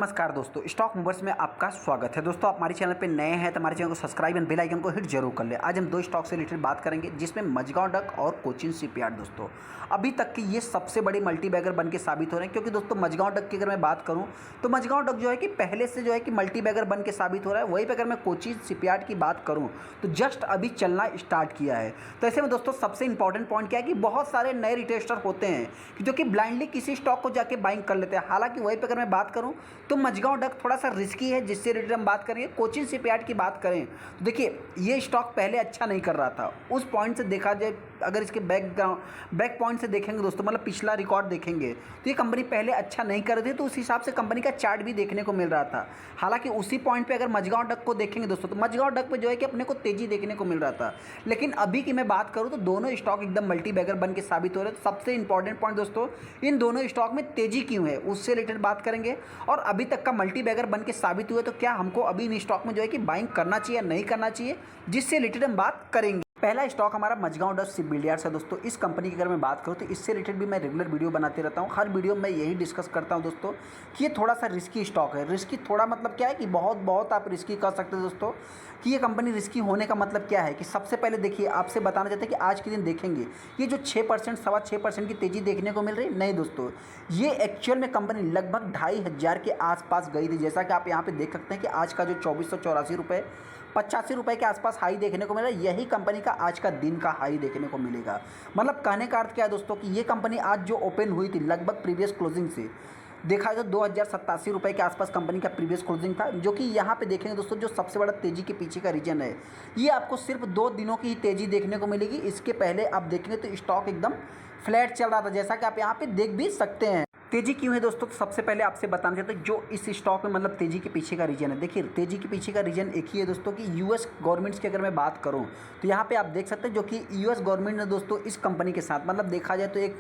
नमस्कार दोस्तों, stock movers में आपका स्वागत है। दोस्तों, आप हमारे चैनल पे नए हैं तो हमारे चैनल को सब्सक्राइब एंड बेल आइकन को हिट जरूर कर ले। आज हम दो स्टॉक से रिलेटेड बात करेंगे, जिसमें मझगांव डक और कोचिन शिपयार्ड दोस्तों अभी तक की ये सबसे बड़ी मल्टीबैगर बन के साबित हो रहे हैं। क्योंकि दोस्तों मझगांव डक की अगर मैं बात करूँ तो मझगांव डक जो है कि पहले से जो है कि मल्टीबैगर बन के साबित हो रहा है। वहीं पर अगर मैं कोचिन शिपयार्ड की बात करूँ तो जस्ट अभी चलना स्टार्ट किया है। तो ऐसे में दोस्तों सबसे इंपॉर्टेंट पॉइंट क्या है कि बहुत सारे नए रिटेस्टर होते हैं कि जो कि ब्लाइंडली किसी स्टॉक को जाके बाइंग कर लेते हैं। हालांकि वहीं पर अगर मैं बात करूँ तो मझगांव डक थोड़ा सा रिस्की है, जिससे रिलेटेड हम बात करेंगे। कोचिन शिपयार्ड की बात करें तो देखिए ये स्टॉक पहले अच्छा नहीं कर रहा था। उस पॉइंट से देखा जाए, अगर इसके बैक पॉइंट से देखेंगे दोस्तों, मतलब पिछला रिकॉर्ड देखेंगे तो ये कंपनी पहले अच्छा नहीं कर रही थी। तो उस हिसाब से कंपनी का चार्ट भी देखने को मिल रहा था। हालांकि उसी पॉइंट पे अगर मझगांव डक को देखेंगे दोस्तों तो मझगांव डक पे जो है कि अपने को तेजी देखने को मिल रहा था। लेकिन अभी की मैं बात करूँ तो दोनों स्टॉक एकदम मल्टीबैगर बन के साबित हो रहे हैं। सबसे इंपॉर्टेंट पॉइंट दोस्तों, इन दोनों स्टॉक में तेजी क्यों है उससे रिलेटेड बात करेंगे। और अभी तक का मल्टीबैगर बन के साबित हुए तो क्या हमको अभी इन स्टॉक में जो है कि बाइंग करना चाहिए या नहीं करना चाहिए, जिससे रिलेटेड हम बात करेंगे। पहला स्टॉक हमारा मझगांव डक शिपबिल्डर्स है दोस्तों। इस कंपनी की अगर मैं बात करूं तो इससे रिलेटेड भी मैं रेगुलर वीडियो बनाते रहता हूं। हर वीडियो में यही डिस्कस करता हूं दोस्तों कि ये थोड़ा सा रिस्की स्टॉक है। रिस्की थोड़ा मतलब क्या है कि बहुत आप रिस्की कर सकते हैं दोस्तों। कि ये कंपनी रिस्की होने का मतलब क्या है कि सबसे पहले देखिए, आपसे बताना चाहते हैं कि आज के दिन देखेंगे ये जो 6% 6.25% की तेज़ी देखने को मिल रही है, नहीं दोस्तों, ये एक्चुअल में कंपनी लगभग 2,500 के आसपास गई थी। जैसा कि आप यहाँ पे देख सकते हैं कि आज का जो 2484 रुपये 85 रुपये के आसपास हाई देखने को मिला, यही कंपनी का आज का दिन का हाई देखने को मिलेगा। मतलब कहने का अर्थ क्या है दोस्तों कि ये कंपनी आज जो ओपन हुई थी लगभग प्रीवियस क्लोजिंग से देखा जाए तो 2,087 रुपये के आसपास कंपनी का प्रीवियस क्लोजिंग था। जो कि यहाँ पे देखेंगे दोस्तों, जो सबसे बड़ा तेज़ी के पीछे का रीजन है, ये आपको सिर्फ 2 दिनों की ही तेज़ी देखने को मिलेगी। इसके पहले आप देखेंगे तो स्टॉक एकदम फ्लैट चल रहा था, जैसा कि आप यहाँ पे देख भी सकते हैं। तेजी क्यों है दोस्तों, तो सबसे पहले आपसे बताना चाहते हैं जो इस स्टॉक में मतलब तेजी के पीछे का रीजन है। देखिए तेजी के पीछे का रीजन एक ही है दोस्तों कि यूएस गवर्नमेंट्स की अगर मैं बात करूं तो यहाँ पे आप देख सकते हैं जो कि यूएस गवर्नमेंट ने दोस्तों इस कंपनी के साथ मतलब देखा जाए तो एक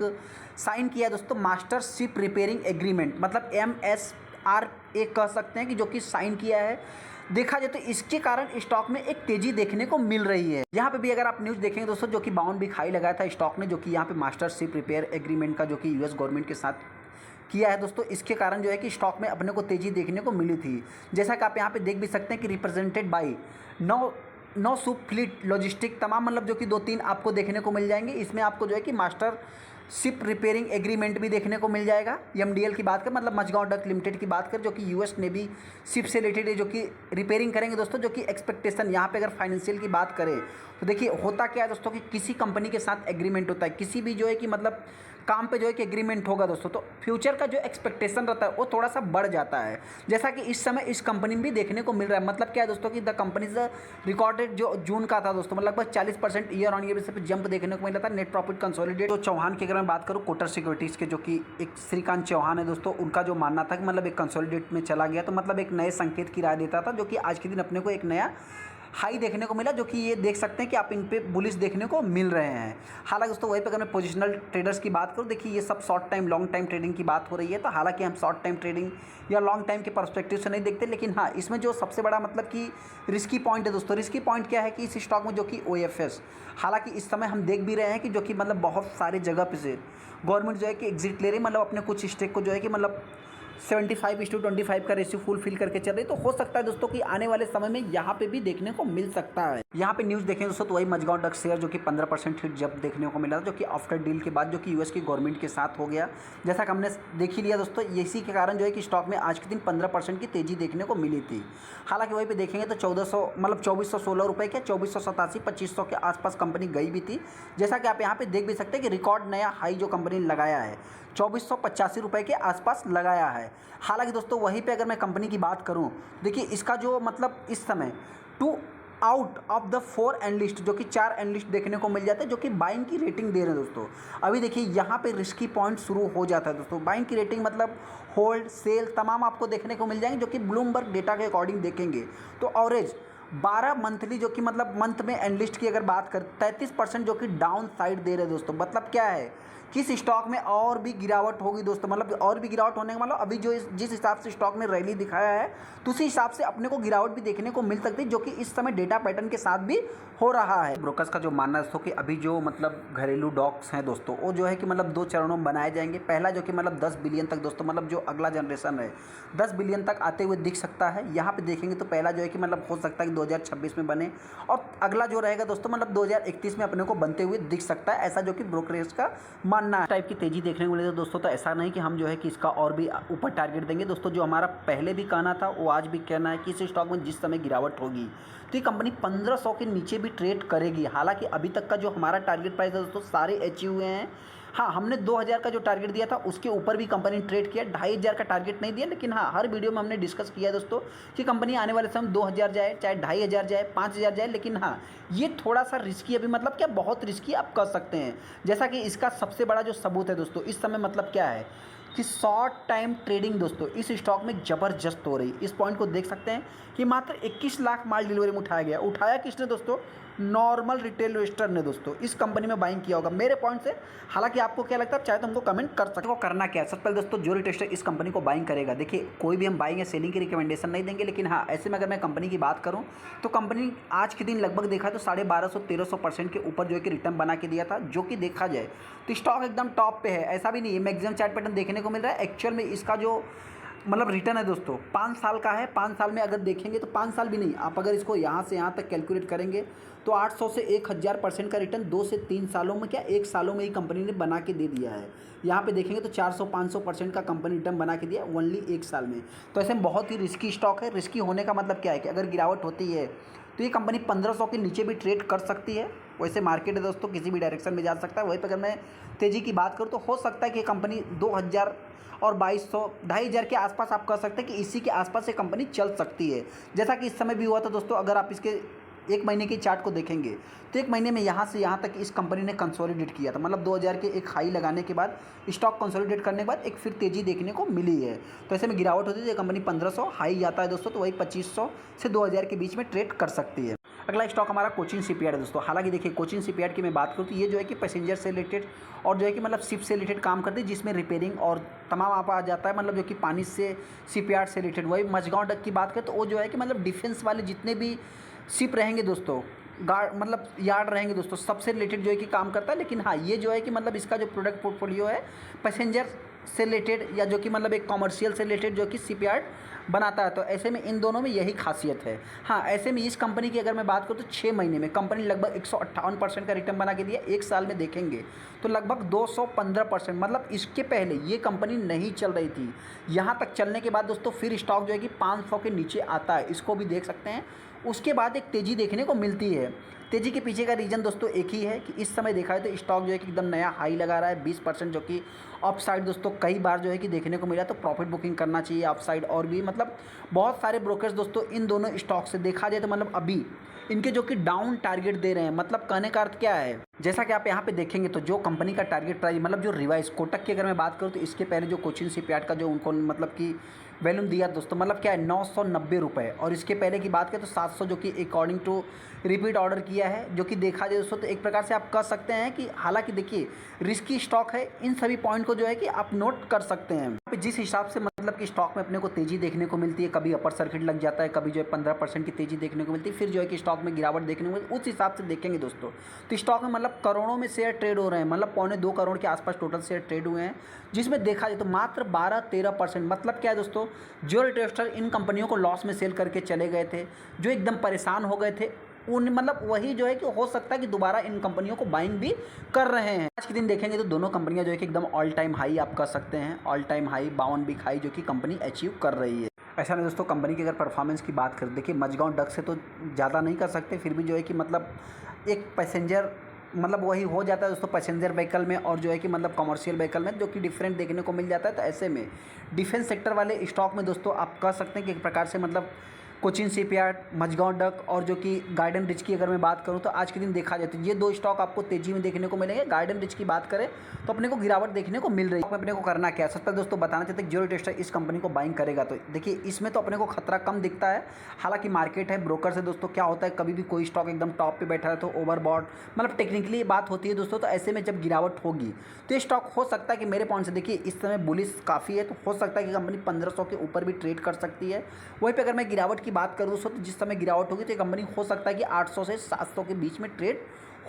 साइन किया है दोस्तों, मास्टर शिप रिपेयरिंग एग्रीमेंट, मतलब MSRA कह सकते हैं कि जो कि साइन किया है। देखा जाए तो इसके कारण स्टॉक में एक तेजी देखने को मिल रही है। यहाँ पे भी अगर आप न्यूज़ देखेंगे दोस्तों, जो कि 52 वीक हाई लगाया था स्टॉक ने, जो कि यहाँ पे मास्टर शिप रिपेयर एग्रीमेंट का जो कि यूएस गवर्नमेंट के साथ किया है दोस्तों। इसके कारण जो है कि स्टॉक में अपने को तेज़ी देखने को मिली थी। जैसा कि आप यहाँ पे देख भी सकते हैं कि represented by now soup fleet logistic, तमाम मतलब जो कि 2-3 आपको देखने को मिल जाएंगे। इसमें आपको जो है कि मास्टर शिप रिपेयरिंग एग्रीमेंट भी देखने को मिल जाएगा। MDL की बात करें, मतलब मझगांव डक लिमिटेड की बात करें, जो कि यूएस नेवी शिप से रिलेटेड है, जो कि रिपेयरिंग करेंगे दोस्तों। जो कि एक्सपेक्टेशन यहाँ पे अगर फाइनेंशियल की बात करें तो देखिए होता क्या है दोस्तों कि किसी कंपनी के साथ एग्रीमेंट होता है, किसी भी जो है कि मतलब काम पे जो है कि एग्रीमेंट होगा दोस्तों, तो फ्यूचर का जो एक्सपेक्टेशन रहता है वो थोड़ा सा बढ़ जाता है। जैसा कि इस समय इस कंपनी में भी देखने को मिल रहा है। मतलब क्या है दोस्तों कि द कंपनीज रिकॉर्डेड जो जून का था दोस्तों, मतलब लगभग 40% ईयर ऑन ईयर बेसिस पे जंप देखने को मिला था। नेट प्रॉफिट कंसोलिडेट तो चौहान की अगर मैं बात करूँ, कोटक सिक्योरिटीज़ के जो कि एक श्रीकांत चौहान है दोस्तों, उनका जो मानना था कि मतलब एक कंसोलिडेट में चला गया तो मतलब एक नए संकेत की राय देता था, जो कि आज के दिन अपने को एक नया हाई देखने को मिला। जो कि ये देख सकते हैं कि आप इन पे बुलिश देखने को मिल रहे हैं। हालांकि दोस्तों वहीं पे अगर मैं पोजिशनल ट्रेडर्स की बात करूँ, देखिए ये सब short time long time trading की बात हो रही है। तो हालांकि हम शॉर्ट टाइम ट्रेडिंग या लॉन्ग टाइम के पर्सपेक्टिव से नहीं देखते, लेकिन हाँ इसमें जो सबसे बड़ा मतलब कि रिस्की पॉइंट है दोस्तों, रिस्की पॉइंट क्या है कि इस स्टॉक में जो कि OFS, हालांकि इस समय हम देख भी रहे हैं कि जो कि मतलब बहुत सारे जगह पे से गवर्नमेंट जो है कि एग्जिट ले रही, मतलब अपने कुछ स्टेक को जो है कि मतलब 75:25 का रेशियो फुलफिल करके चल रही। तो हो सकता है दोस्तों कि आने वाले समय में यहाँ पे भी देखने को मिल सकता है। यहाँ पे न्यूज़ देखें दोस्तों तो वही मझगांव डक शेयर जो कि 15% हिट जब देखने को मिला, जो कि आफ्टर डील के बाद जो कि यूएस की गवर्नमेंट के साथ हो गया। जैसा कि हमने देख ही लिया दोस्तों, इसी के कारण जो है कि स्टॉक में आज के दिन 15% की तेजी देखने को मिली थी। हालांकि वहीं पे देखेंगे तो 1400 मतलब 2416 रुपये के 2487 2500 के आसपास कंपनी गई भी थी। जैसा कि आप यहाँ पे देख भी सकते हैं कि रिकॉर्ड नया हाई जो कंपनी ने लगाया है 2485 रुपये के आसपास लगाया है। हालांकि दोस्तों वहीं पे अगर मैं कंपनी की बात करूं, देखिए इसका जो मतलब इस समय 2 आउट ऑफ द 4 एनालिस्ट, जो कि 4 एनालिस्ट देखने को मिल जाते हैं जो कि बाइंग की रेटिंग दे रहे हैं दोस्तों। अभी देखिए यहाँ पे रिस्की पॉइंट शुरू हो जाता है दोस्तों। बाइंग की रेटिंग मतलब होल्ड सेल तमाम आपको देखने को मिल जाएंगे, जो कि ब्लूमबर्ग डेटा के अकॉर्डिंग देखेंगे तो एवरेज 12 मंथली जो कि मतलब मंथ में एनालिस्ट की अगर बात करें 33% जो कि डाउन साइड दे रहे हैं दोस्तों। मतलब क्या है किस स्टॉक में और भी गिरावट होगी दोस्तों, मतलब और भी गिरावट होने का मतलब अभी जो जिस हिसाब से स्टॉक में रैली दिखाया है तो उसी हिसाब से अपने को गिरावट भी देखने को मिल सकती है, जो कि इस समय डेटा पैटर्न के साथ भी हो रहा है। ब्रोकर्स का जो मानना है दोस्तों कि अभी जो मतलब घरेलू डॉक्स हैं दोस्तों, वो जो है कि मतलब 2 चरणों में बनाए जाएंगे। पहला जो कि मतलब 10 बिलियन तक दोस्तों, मतलब जो अगला जनरेशन है 10 बिलियन तक आते हुए दिख सकता है। यहाँ पे देखेंगे तो पहला जो है कि मतलब हो सकता है कि 2026 में बने, और अगला जो रहेगा दोस्तों मतलब 2031 में अपने को बनते हुए दिख सकता है, ऐसा जो कि ब्रोकरेज का मानना है। टाइप की तेजी देखने को मिले दोस्तों, तो ऐसा नहीं कि हम जो है कि इसका और भी ऊपर टारगेट देंगे दोस्तों। जो हमारा पहले भी कहना था वो आज भी कहना है कि इस स्टॉक में जिस समय गिरावट होगी तो ये कंपनी 1500 के नीचे भी ट्रेड करेगी। हालांकि अभी तक का जो हमारा टारगेट प्राइस है दोस्तों सारे अचीव हुए हैं। हाँ, हमने 2000 का जो टारगेट दिया था उसके ऊपर भी कंपनी ट्रेड किया, 2500 का टारगेट नहीं दिया, लेकिन हाँ हर वीडियो में हमने डिस्कस किया है दोस्तों कि कंपनी आने वाले समय 2000 जाए, चाहे 2500 जाए, 5000 जाए, लेकिन हाँ ये थोड़ा सा रिस्की अभी, मतलब क्या बहुत रिस्की आप कर सकते हैं। जैसा कि इसका सबसे बड़ा जो सबूत है दोस्तों इस समय मतलब क्या है कि शॉर्ट टाइम ट्रेडिंग दोस्तों इस स्टॉक में ज़बरदस्त हो रही। इस पॉइंट को देख सकते हैं कि मात्र 21 लाख माल डिलीवरी में उठाया गया। उठाया किसने दोस्तों? नॉर्मल रिटेल इन्वेस्टर ने दोस्तों इस कंपनी में बाइंग किया होगा मेरे पॉइंट से। हालांकि आपको क्या लगता है, चाहे तो हमको कमेंट कर सकते हो। करना क्या है, सबसे पहले दोस्तों जो रिटेल इस कंपनी को बाइंग करेगा, देखिए कोई भी हम बाइंग या सेलिंग की रिकमेंडेशन नहीं देंगे, लेकिन हाँ ऐसे में अगर मैं कंपनी की बात करूँ तो कंपनी आज के दिन लगभग देखा तो 1250-1300% के ऊपर जो है कि रिटर्न बना के दिया था, जो कि देखा जाए तो स्टॉक एकदम टॉप पे है। ऐसा भी नहीं है, मैक्सिमम चार्ट पैटर्न देखने को मिल रहा है। एक्चुअल में इसका जो मतलब रिटर्न है दोस्तों 5 साल का है। 5 साल में अगर देखेंगे तो 5 साल भी नहीं, आप अगर इसको यहाँ से यहाँ तक कैलकुलेट करेंगे तो 800 से 1000% का रिटर्न 2 से 3 सालों में, क्या 1 सालों में ही कंपनी ने बना के दे दिया है। यहाँ पे देखेंगे तो 400-500% का कंपनी रिटर्न बना के दिया ओनली 1 साल में। तो ऐसे में बहुत ही रिस्की स्टॉक है। रिस्की होने का मतलब क्या है कि अगर गिरावट होती है तो ये कंपनी 1500 के नीचे भी ट्रेड कर सकती है। वैसे मार्केट है दोस्तों किसी भी डायरेक्शन में जा सकता है। वहीं पर अगर मैं तेज़ी की बात करूँ तो हो सकता है कि कंपनी 2000 और 2200, 2500 के आसपास आप कह सकते हैं कि इसी के आसपास ये कंपनी चल सकती है, जैसा कि इस समय भी हुआ था दोस्तों। अगर आप इसके 1 महीने के चार्ट को देखेंगे तो 1 महीने में यहाँ से यहाँ तक इस कंपनी ने कंसोलिडेट किया था, मतलब 2000 के एक हाई लगाने के बाद स्टॉक कंसोलिडेट करने के बाद एक फिर तेज़ी देखने को मिली है। तो ऐसे में गिरावट होती है, कंपनी 1500 हाई जाता है दोस्तों, तो वही 2500 से 2000 के बीच में ट्रेड कर सकती है। अगला स्टॉक हमारा कोचिन शिपयार्ड है दोस्तों। हालांकि देखिए कोचिन शिपयार्ड की मैं बात करूँ तो ये जो है कि पैसेंजर से रिलेटेड और जो है कि मतलब शिप से रिलेटेड काम करती है, जिसमें रिपेयरिंग और तमाम आप आ जाता है, मतलब जो कि पानी से शिपयार्ड से रिलेटेड। वही मझगांव डक की बात करें तो वो जो है कि मतलब डिफेंस वाले जितने भी शिप रहेंगे दोस्तों, गार्ड मतलब यार्ड रहेंगे दोस्तों, सबसे रिलेटेड जो है कि काम करता है। लेकिन हाँ ये जो है कि मतलब इसका जो प्रोडक्ट पोर्टफोलियो है पैसेंजर से रिलेटेड या जो कि मतलब एक कॉमर्शियल से रिलेटेड जो कि शिपयार्ड बनाता है। तो ऐसे में इन दोनों में यही खासियत है। हाँ ऐसे में इस कंपनी की अगर मैं बात करूँ तो 6 महीने में कंपनी लगभग 158% का रिटर्न बना के दिया। 1 साल में देखेंगे तो लगभग 215%, मतलब इसके पहले ये कंपनी नहीं चल रही थी। यहाँ तक चलने के बाद दोस्तों फिर स्टॉक जो है कि 500 के नीचे आता है, इसको भी देख सकते हैं। उसके बाद एक तेज़ी देखने को मिलती है। तेज़ी के पीछे का रीज़न दोस्तों एक ही है कि इस समय देखा है तो स्टॉक जो है कि एकदम नया हाई लगा रहा है 20%, जो कि अपसाइड दोस्तों कई बार जो है कि देखने को मिला। तो प्रॉफिट बुकिंग करना चाहिए अपसाइड, और भी मतलब बहुत सारे ब्रोकर्स दोस्तों इन दोनों स्टॉक से देखा जाए तो मतलब अभी इनके जो कि डाउन टारगेट दे रहे हैं। मतलब कहने का अर्थ क्या है, जैसा कि आप यहाँ पे देखेंगे तो जो कंपनी का टारगेट प्राइस मतलब जो रिवाइज कोटक की अगर मैं बात करूँ तो इसके पहले जो कोचिन शिपयार्ड का जो उनको मतलब कि वैल्यूम दिया दोस्तों मतलब क्या है 990 रुपये, और इसके पहले की बात करें तो 700, जो कि अकॉर्डिंग टू रिपीट ऑर्डर किया है। जो कि देखा जाए दोस्तों तो एक प्रकार से आप कह सकते हैं कि हालांकि देखिए रिस्की स्टॉक है। इन सभी पॉइंट को जो है कि आप नोट कर सकते हैं। जिस हिसाब से मतलब कि स्टॉक में अपने को तेज़ी देखने को मिलती है, कभी अपर सर्किट लग जाता है, कभी जो है 15% की तेज़ी देखने को मिलती है, फिर जो है कि स्टॉक में गिरावट देखने को मिलती है। उस हिसाब से देखेंगे दोस्तों तो स्टॉक में मतलब करोड़ों में शेयर ट्रेड हो रहे हैं, मतलब 2.25 करोड़ के आसपास टोटल शेयर ट्रेड हुए हैं, जिसमें देखा जाए तो मात्र 12-13%। मतलब क्या है दोस्तों, जो इन्वेस्टर इन कंपनियों को लॉस में सेल करके चले गए थे, जो एकदम परेशान हो गए थे, उन मतलब वही जो है कि हो सकता है कि दोबारा इन कंपनियों को बाइंग भी कर रहे हैं। आज के दिन देखेंगे तो दोनों कंपनियां जो है कि एकदम ऑल टाइम हाई आप कर सकते हैं, all time high 52 week high जो कि कंपनी अचीव कर रही है। ऐसा नहीं दोस्तों, कंपनी की अगर परफॉर्मेंस की बात करें, देखिए मझगांव डक से तो ज़्यादा नहीं कर सकते, फिर भी जो है कि मतलब एक पैसेंजर मतलब वही हो जाता है दोस्तों पैसेंजर व्हीकल में, और जो है कि मतलब कमर्शियल व्हीकल में जो कि डिफरेंट देखने को मिल जाता है। तो ऐसे में डिफेंस सेक्टर वाले स्टॉक में दोस्तों आप कह सकते हैं कि एक प्रकार से मतलब कोचिन शिपयार्ड, मझगांव डक और जो कि गार्डन रिच की अगर मैं बात करूं तो आज के दिन देखा जाए तो ये दो स्टॉक आपको तेजी में देखने को मिलेंगे। गार्डन रिच की बात करें तो अपने को गिरावट देखने को मिल रही है। अपने को करना क्या है, सबसे पहले दोस्तों बताना चाहते हैं जीरो टेस्टर इस कंपनी को बाइंग करेगा तो देखिए इसमें तो अपने को खतरा कम दिखता है। हालांकि मार्केट है, ब्रोकर से दोस्तों क्या होता है, कभी भी कोई स्टॉक एकदम टॉप पे बैठा है तो ओवरबॉट, मतलब टेक्निकली बात होती है दोस्तों। तो ऐसे में जब गिरावट होगी तो ये स्टॉक हो सकता है कि मेरे पॉइंट से देखिए इस समय बुलिश काफ़ी है, तो हो सकता है कि कंपनी 1500 के ऊपर भी ट्रेड कर सकती है। वहीं पे अगर मैं गिरावट की बात करूँ दोस्तों, तो जिस समय गिरावट होगी तो ये कंपनी हो सकता है कि 800 से 700 के बीच में ट्रेड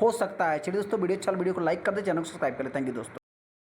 हो सकता है। चलिए दोस्तों, वीडियो अच्छा वीडियो को लाइक कर दे, चैनल को सब्सक्राइब कर ले। थैंक यू दोस्तों।